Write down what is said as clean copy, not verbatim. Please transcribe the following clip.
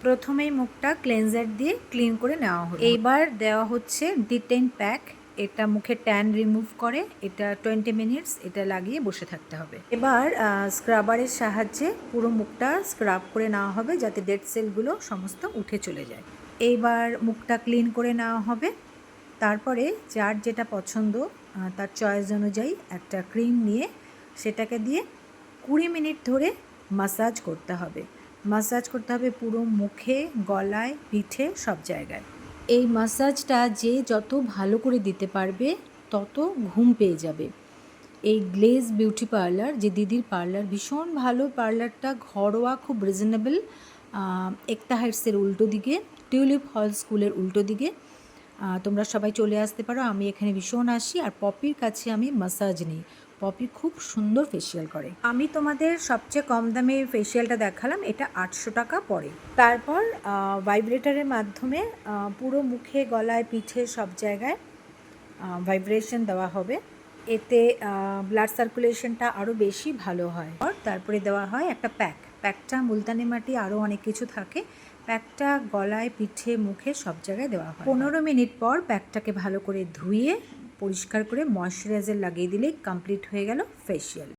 প্রথমেই মুখটা ক্লেনজার দিয়ে ক্লিন করে নেওয়া হলো। এইবার দেওয়া হচ্ছে ডিটেন প্যাক। এটা মুখে ট্যান রিমুভ করে। এটা 20 মিনিটস এটা লাগিয়ে বসে থাকতে হবে। এবার স্ক্রাবারের সাহায্যে পুরো মুখটা স্ক্রাব করে নেওয়া হবে যাতে ডেড সেলগুলো সমস্ত উঠে চলে যায়। এইবার মুখটা ক্লিন করে নেওয়া হবে। তারপরে যার যেটা পছন্দ তার চয়েস অনুযায়ী একটা ক্রিম নিয়ে সেটাকে দিয়ে 20 মিনিট ধরে মাসাজ করতে হবে। মাসাজ করতে হবে পুরো মুখে, গলায়, পিঠে, সব জায়গায়। এই মাসাজটা যে যত ভালো করে দিতে পারবে তত ঘুম পেয়ে যাবে। এই গ্লেজ বিউটি পার্লার, যে দিদির পার্লার, ভীষণ ভালো পার্লারটা, ঘরোয়া, খুব রিজনেবল, একতা হাইটসের উল্টো দিকে, টিউলিপ হল স্কুলের উল্টো দিকে। তোমরা সবাই চলে আসতে পারো। আমি এখানে ভীষণ আসি আর পপির কাছে আমি মাসাজ নিই। পপি খুব সুন্দর ফেসিয়াল করে। আমি তোমাদের সবচেয়ে কম দামে ফেসিয়ালটা দেখালাম, এটা 800 টাকা পড়ে। তারপর ভাইব্রেটারের মাধ্যমে পুরো মুখে, গলায়, পিঠে সব জায়গায় ভাইব্রেশন দেওয়া হবে। এতে ব্লাড সার্কুলেশনটা আরও বেশি ভালো হয়। তারপরে দেওয়া হয় একটা প্যাকটা মুলতানি মাটি, আরও অনেক কিছু থাকে। প্যাকটা গলায়, পিঠে, মুখে সব জায়গায় দেওয়া হয়। 15 মিনিট পর প্যাকটাকে ভালো করে ধুয়ে পরিষ্কার করে ময়শ্চারাইজার লাগিয়ে দিলেই কমপ্লিট হয়ে গেল ফেসিয়াল।